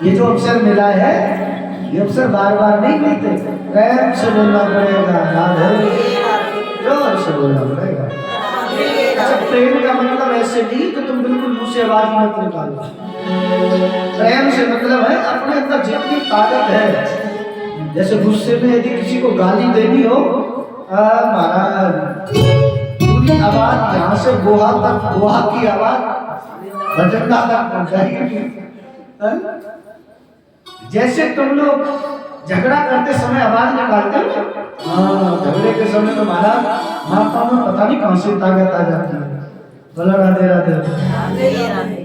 ये जो अवसर मिला है ये अवसर बार बार नहीं मिलते। प्रेम से बोलना पड़ेगा राधे, जोर से बोलना पड़ेगा। अच्छा, प्रेम का मतलब ऐसे नहीं कि तुम बिल्कुल मुंह से आवाज मत निकालो। प्रेम से मतलब है अपने अंदर जितनी ताकत है, जैसे गुस्से में यदि किसी को गाली देनी हो, महाराज पूरी आवाज यहाँ से गोहा तक, गोहा की आवाज भजनगा तक पहुंचाएगी। जैसे तुम लोग झगड़ा करते समय आवाज निकालते हो, हाँ, झगड़े के समय तो महाराज माता में पता नहीं कहां से ताकत आ जाती है। बोला राधे राधे राधे राधे।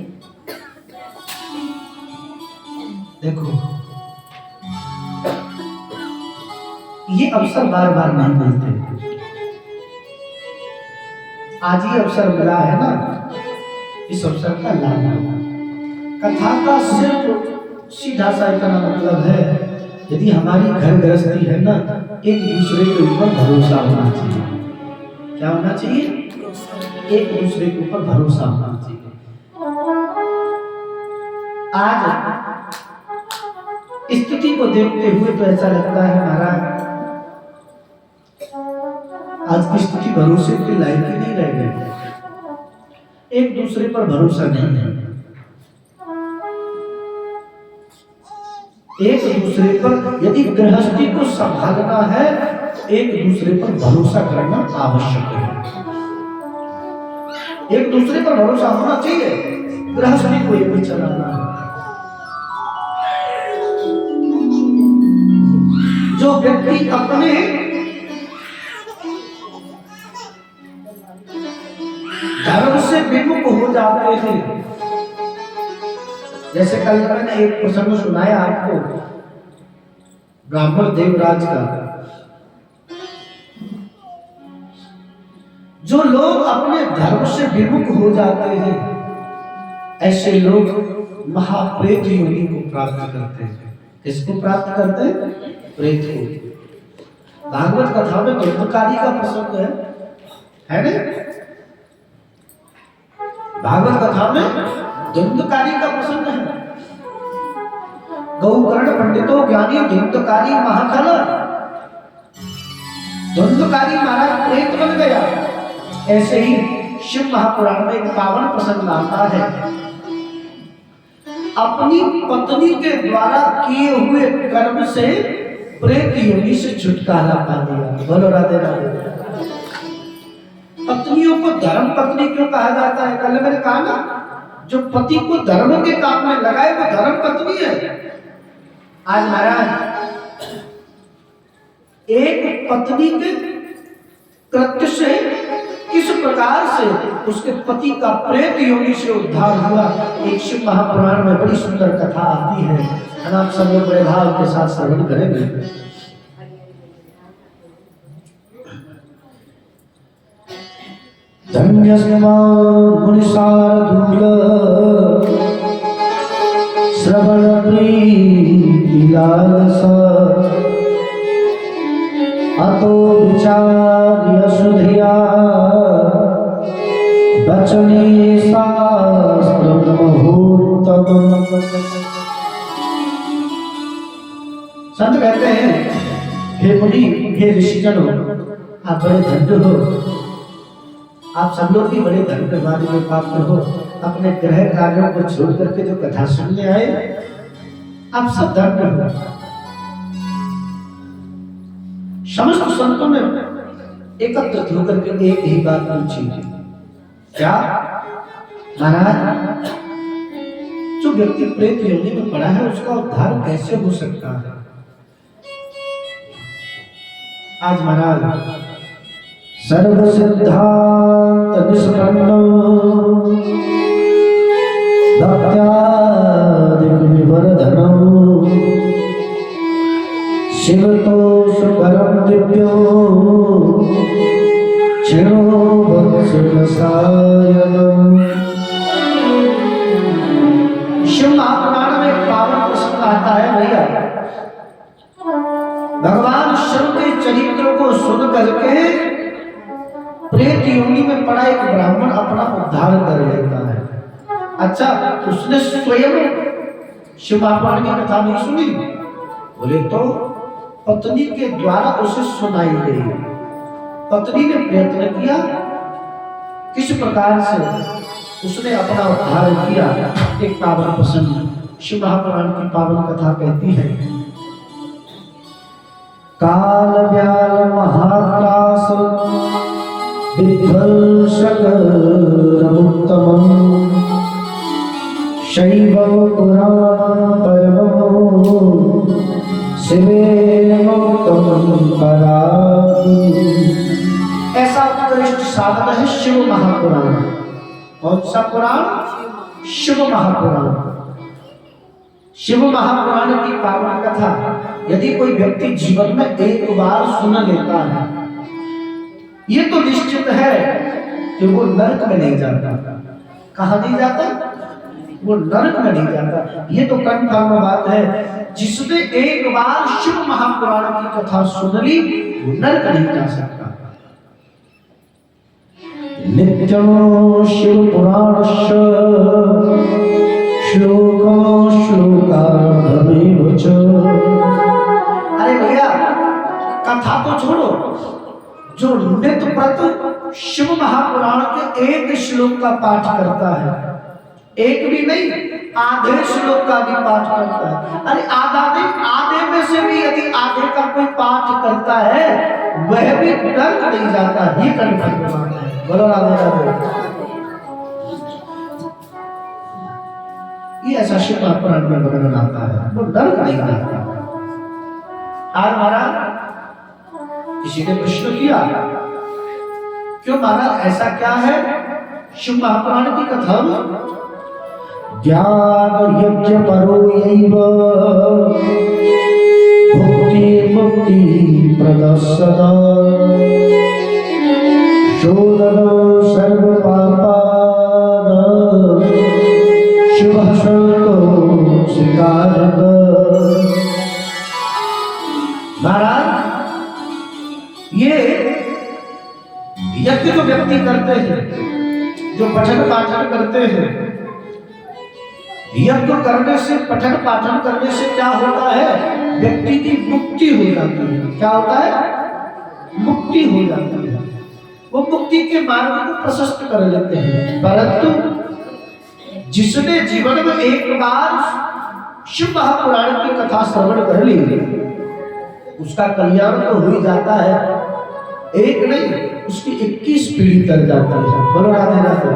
देखो ये अवसर बार बार नहीं मिलते। आज ही अवसर मिला है ना, इस अवसर का लाभ लो। कथा का सिर्फ सीधा सा इतना मतलब है, यदि हमारी घर गृहस्थी है ना, एक दूसरे के ऊपर भरोसा होना चाहिए। क्या होना चाहिए? एक दूसरे के ऊपर भरोसा होना चाहिए। आज स्थिति को देखते हुए तो ऐसा लगता है महाराज आज की स्थिति भरोसे के लायक ही नहीं रह गई। एक दूसरे पर भरोसा नहीं है। एक दूसरे पर यदि गृहस्थी को संभालना है, एक दूसरे पर भरोसा करना आवश्यक है। एक दूसरे पर भरोसा होना चाहिए, गृहस्थी को भी चलाना है। जो व्यक्ति अपने धर्म से विमुख हो जाते हैं, जैसे कल मैंने एक प्रसंग सुनाया आपको ब्राह्मण देवराज का। जो लोग अपने धर्म से विमुख हो जाते हैं, ऐसे लोग महाप्रेत योनि को प्राप्त करते हैं। किसको प्राप्त करते हैं? प्रेत को। भागवत कथा में द्वंद्वकारी का प्रसंग है ना? भागवत कथा में द्वंद्वकारी का प्रसंग है। गौकर्ण पंडितों ज्ञानी द्वंद्वकारी महाखल। द्वंद्वकारी महाराज प्रेत बन गया। ऐसे ही शिव महापुराण में एक पावन प्रसंग आता है। अपनी पत्नी के द्वारा किए हुए कर्म से प्रेत योनि से छुटकारा पा लिया। बोलो राधे राधे। पत्नियों को धर्म पत्नी क्यों कहा जाता है? कल मैंने कहा ना, जो पति को धर्म के काम में लगाए वो धर्म पत्नी है। आज महाराज एक पत्नी के कृत्य से किस प्रकार से उसके पति का प्रेत योनि से उद्धार हुआ, एक शिव महापुराण में बड़ी सुंदर कथा आती है। आप सब लोग बड़े भाव के साथ श्रवण करेंगे। धन्यस्मा मुनिशार्दूल श्रवण प्रीति लालसा अतो विचार्य सुधिया बचने शास्त्र मुहूर्तम। संत कहते हैं, हे मुनि, हे ऋषिजनों, आप बड़े धन्य हो। आप सब लोग भी बड़े धन्यवाद के पात्र हो। अपने ग्रह कार्यों को छोड़ करके जो कथा सुनने आए, आप सब धन्य हो। समस्त संतों ने एकत्रित होकर के एक ही बात पूछी। क्या महाराज, जो व्यक्ति प्रेत योनि में पड़ा है उसका उद्धार कैसे हो सकता है? आज महाराज सर्व सिद्धांत निष्पन्नो भक्त्यादिक विवर्धनो शिवतो सुकरम दिव्यो क्षणो वत्सरसायनम्। शिव महापुराण में एक पावन प्रसंग आता है भैया। भगवान शिव के चरित्र को सुन करके प्रेत योनि में पड़ा एक ब्राह्मण अपना उद्धार कर लेता है। अच्छा, उसने स्वयं शिव महापुराण की कथा नहीं सुनी? बोले तो पत्नी के द्वारा उसे सुनाई गई। पत्नी ने प्रयत्न किया, किस प्रकार से उसने अपना उद्धार किया। एक पावन प्रसंग शिव महापुराण की पावन कथा कहती है। काल व्याल महात्रास विध्वंसक रमुत्तमं शैवं पुराणं परमं शिवेन मुक्तं परात्। ऐसा उत्कृष्ट साधन है शिव महापुराण। कौन सा पुराण? शिव महापुराण। शिव महापुराण की पावन कथा यदि कोई व्यक्ति जीवन में एक बार सुन लेता है, ये तो निश्चित है कि वो नरक में नहीं जाता। कहाँ नहीं जाता? वो नरक में नहीं जाता। ये तो कंफर्म बात है। जिसने एक बार शिव महापुराण की कथा सुन ली, वो नरक नहीं जा सकता। नित्यं शिव पुराणस्य श्लोकं श्लोकार्धमेव च। अरे भैया, कथा तो छोड़ो, जो नित्य प्रति शिव महापुराण के एक श्लोक का पाठ करता है, एक भी नहीं आधे श्लोक का भी पाठ करता है। अरे आधे में से भी यदि आधे का कोई पाठ करता है, वह भी नरक नहीं जाता। ये कंफर्म है। बोलो राधे राधे। ये ऐसा शिव महापुराण में वर्णन आता है, वो नरक नहीं जाता। आज महाराज किसी ने प्रश्न किया, क्यों महाराज ऐसा क्या है शिव महापुराण की कथा में? ज्ञान यज्ञ परो यैव भुक्ति मुक्ति प्रदस्सदा शोधनो सर्व पापानां शिवः शरणो श्रीकारक। महाराज, ये यज्ञ जो व्यक्ति करते हैं, जो पठन पाठन करते हैं, यज्ञ करने से, पठन पाठन करने से क्या होता है? व्यक्ति की मुक्ति हो जाती है। क्या होता है? मुक्ति हो जाती है। वो मुक्ति के मार्ग को प्रशस्त कर लेते हैं। परंतु जिसने जीवन में एक बार शिव महापुराण की कथा श्रवण कर ली, उसका कल्याण तो हो ही जाता है। एक नहीं, उसकी 21 पीढ़ी तर जाता है। बोलो राधे राधे।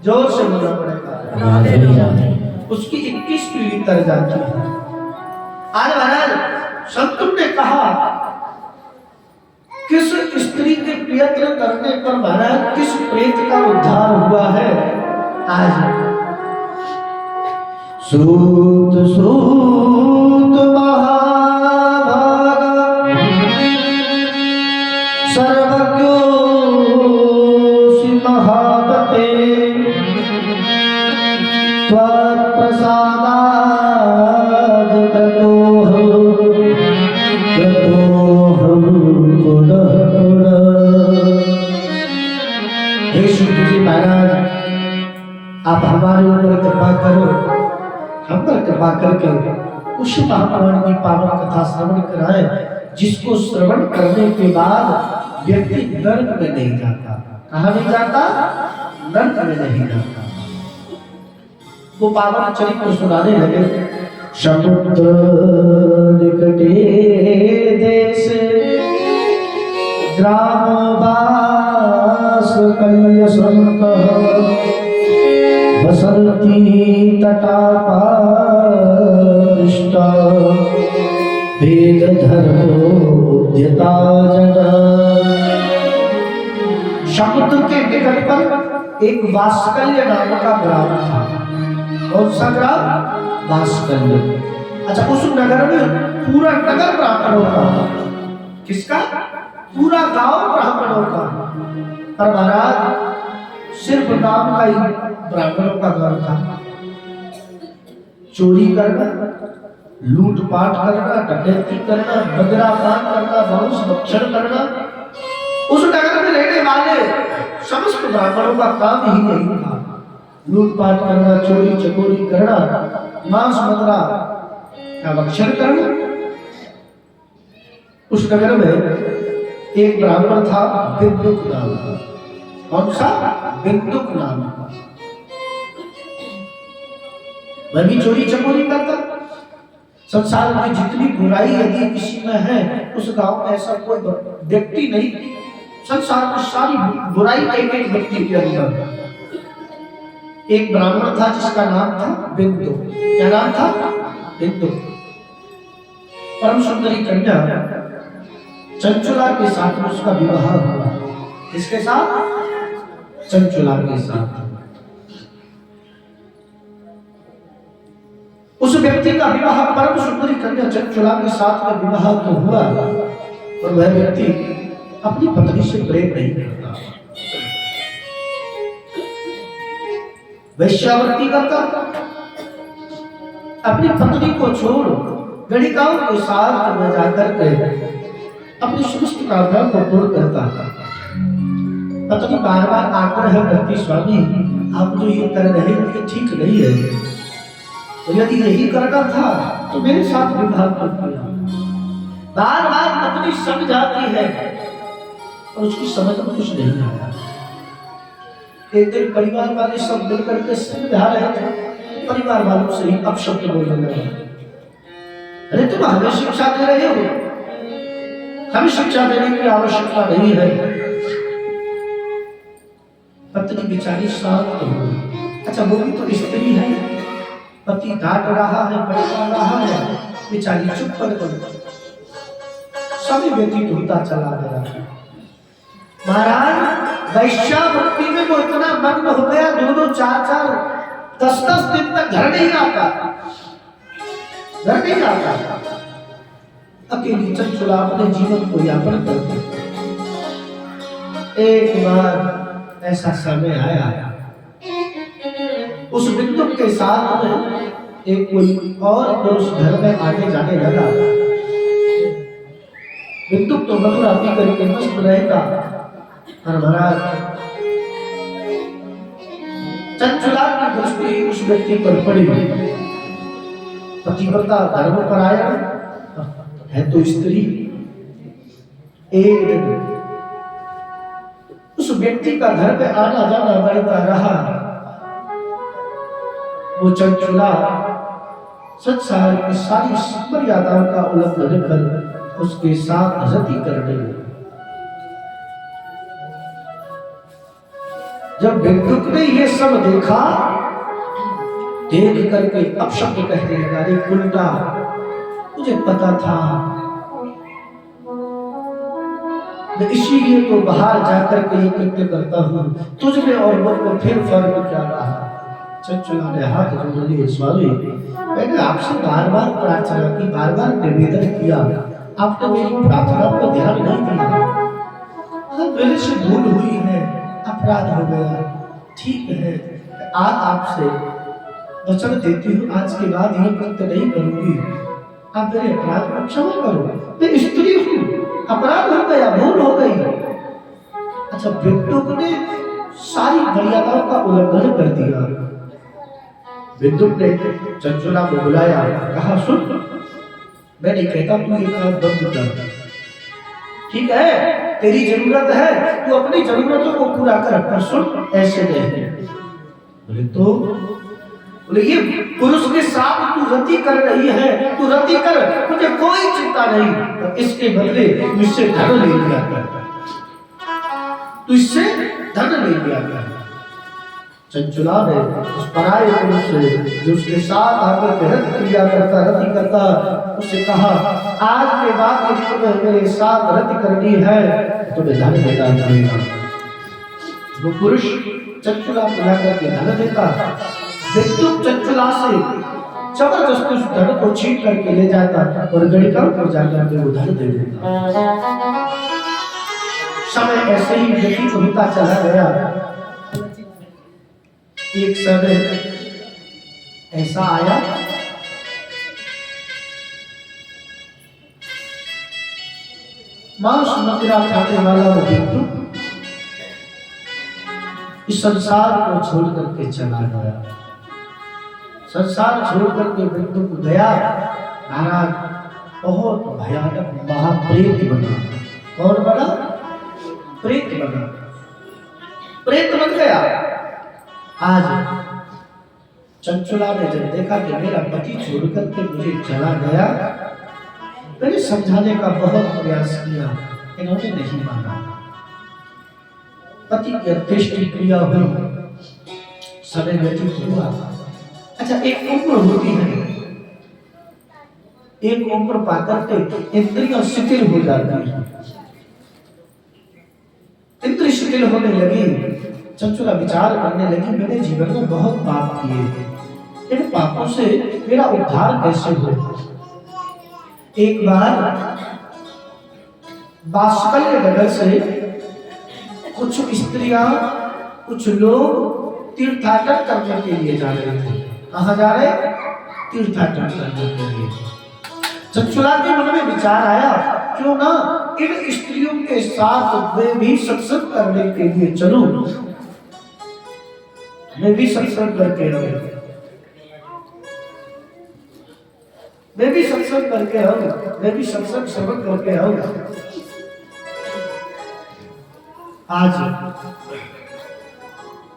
जोर से बोलना पड़ेगा राधे राधे। उसकी 21 पीढ़ी तर जाती है। आज महाराज संतों ने कहा, किस स्त्री के प्रयत्न करने पर महाराज किस प्रेत का उद्धार हुआ है। आज सूत सूत महाभागा सर्वज्ञो महापते त्वत्प्रसादात् कृतोऽहं पुनः पुनः। हे श्री जी महाराज, आप हमारे ऊपर कृपा करो, हम पर कृपा करके उस महापुराण की पावन कथा श्रवण कराएं, जिसको श्रवण करने के बाद व्यक्ति नरक में नहीं जाता। कहाँ नहीं जाता? नरक में नहीं जाता। वो पावन चरित्र सुनाने लगे। समुद्र निकटे देश ग्राम वास कल्यसंत वसंती तटापाष्टा वेद धर्मोद्यता जना। समुद्र के निकट पर एक वास्कल्य नाम का ग्राम था। कौन सा ग्राम? वास्कल्य। अच्छा, उस नगर में पूरा नगर ब्राह्मणों का। किसका? पूरा गांव ब्राह्मणों का। पर महाराज सिर्फ नाम का ही ब्राह्मणों का घर था। चोरी करना, लूटपाट करना, डकैती करना, मदिरापान करना, मांस भक्षण करना, उस नगर में रहने वाले समस्त ब्राह्मणों का काम ही नहीं था। लूटपाट करना, चोरी चकोरी करना, मांस मदरा का भक्षण करना। उस नगर में एक ब्राह्मण था, बिंदुक नाम का। कौन सा? बिंदुक नाम का। वह भी चोरी चकोरी करता। संसार में जितनी बुराई यदि किसी में है, उस गांव में ऐसा कोई व्यक्ति नहीं। संसार में सारी बुराई एक एक व्यक्ति के अंदर। एक ब्राह्मण था जिसका नाम था बिंदु। क्या नाम था? बिंदु। परम सुंदरी कन्या चंचुला के साथ उसका विवाह हुआ। किसके साथ? चंचुला के साथ। उस व्यक्ति का विवाह, परम सुंदरी कन्या चंचुला के साथ का विवाह तो हुआ, और वह व्यक्ति अपनी पत्नी से प्रेम नहीं करता, वैश्यावृत्ति करता। अपनी पत्नी को छोड़ गणिकाओं के साथ में जाकर के अपनी समस्त कामनाओं को पूर्ण करता। पत्नी बार बार आग्रह करती, स्वामी आप जो ये कर रहे हैं ये ठीक नहीं है, तो यदि यही करना था तो मेरे साथ विवाह कर दिया। बार बार पत्नी समझाती है और उसकी समझ में कुछ नहीं आया। एक दिन परिवार वाले सब मिलकर के समझा रहे थे, परिवार वालों से ही अपशब्द बोलने लगे, अरे तुम हमें शिक्षा दे रहे हो, हमें शिक्षा देने की आवश्यकता नहीं है। पत्नी बेचारी शांत हो गई। अच्छा वो भी तो स्त्री है, पति डांट रहा है, पढ़ा रहा है, बेचारी चुप कर गई। सभी व्यतीत होता चला गया। महाराज वैश्यावृत्ति में वो इतना मग्न हो गया, 2-2, 4-4, 10-10 दिन तक घर नहीं आता, घर नहीं आता। अकेली चंचुला अपने जीवन को यापन करती। एक बार ऐसा समय आया, उस बिंदु के साथ में एक कोई और पुरुष घर में आने जाने लगा। बिंदु तो मथुरा पी करके मस्त रहेगा, और महाराज चंचुला की दृष्टि उस व्यक्ति पर पड़ी। पतिव्रता धर्म पर आया है तो स्त्री। एक दिन उस व्यक्ति का घर पे आना जाना बढ़ता रहा। वो चंचुला संसार की सारी मर्यादाओं का उल्लंघन कर उसके साथ रति करने लगी। जब बिंदुक ने ये सब देखा, देख करके अपशब्द कहने लगा, अरे उल्टा मुझे पता था, मैं इसीलिए तो बाहर जाकर के ये कृत्य करता हूँ, तुझ में और मुझ में फिर फर्क क्या रहा। चंचुला ने हाथ जोड़ लिए, स्वामी मैंने आपसे बार बार प्रार्थना की, बार बार निवेदन किया, आपने मेरी प्रार्थना पर ध्यान नहीं दिया। हाँ मेरे से भूल हुई है, अपराध हो गया, ठीक है, आज आपसे वचन देती हूँ, आज के बाद ये कृत्य नहीं करूंगी, आप मेरे अपराध को क्षमा करो। मैं स्त्री हूँ, अपराध हो गया, भूल हो गई। अच्छा बिंदुक ने सारी मर्यादाओं का उल्लंघन कर दिया। बिंदुक ने चंचुला को बुलाया, कहा सुन, मैं नहीं कहता तू ये काम बंद कर, ठीक है तेरी जरूरत है, तू अपनी जरूरतों को पूरा कर, पर सुन ऐसे नहीं। बोले तो, बोले ये पुरुष के साथ तू रति कर रही है, तू रति कर, मुझे कोई चिंता नहीं, पर इसके बदले मुझसे धन ले लिया कर, तू इससे धन ले लिया कर। चंचुला ने उस पराये पुरुष से जो उसके साथ आकर के रति क्रिया करता, रति करता, उससे कहा आज के बाद यदि तुम्हें मेरे साथ रति करनी है तो मैं धन देता जाऊंगा। वो पुरुष चंचुला को लाकर के धन देता। बिंदुक चंचुला से जबरदस्ती उस धन को छीन करके ले जाता और गणिका को जाकर के वो धन दे देता। समय ऐसे ही व्यतीत होता चला गया। एक समय ऐसा आया, मांस मदिरा खाने वाला वो बिंदु इस संसार को छोड़ करके चला गया। संसार छोड़ करके बिंदु को गया। महाराज बहुत भयानक महाप्रेत बना। कौन बना? प्रेत बना। प्रेत बन गया। आज चंचुला ने जब देखा कि मेरा पति छोड़ करके मुझे चला गया, मैंने समझाने का बहुत प्रयास किया, इन्होंने नहीं माना। पति की अंत्येष्टि क्रिया हुई, समय व्यतीत हुआ। अच्छा, एक उम्र होती है, एक उम्र पाकर के इंद्रियां शिथिल हो जाती है। इंद्रिय शिथिल होने लगी। चंचुला विचार करने लगी, मैंने जीवन में बहुत पाप किए, इन पापों से मेरा उद्धार कैसे हो? एक बार बाष्कल्य नगर से कुछ स्त्रियां, कुछ लोग तीर्थाटन करने के लिए जा रहे थे। कहाँ जा रहे? तीर्थाटन करने के लिए। चंचुला के मन में विचार आया, क्यों ना इन स्त्रियों के साथ मैं भी सत्संग करने के लिए चलूं, मैं भी सत्संग करके आऊं, मैं भी सत्संग करके आऊं, मैं भी सत्संग श्रवण करके आऊं। आज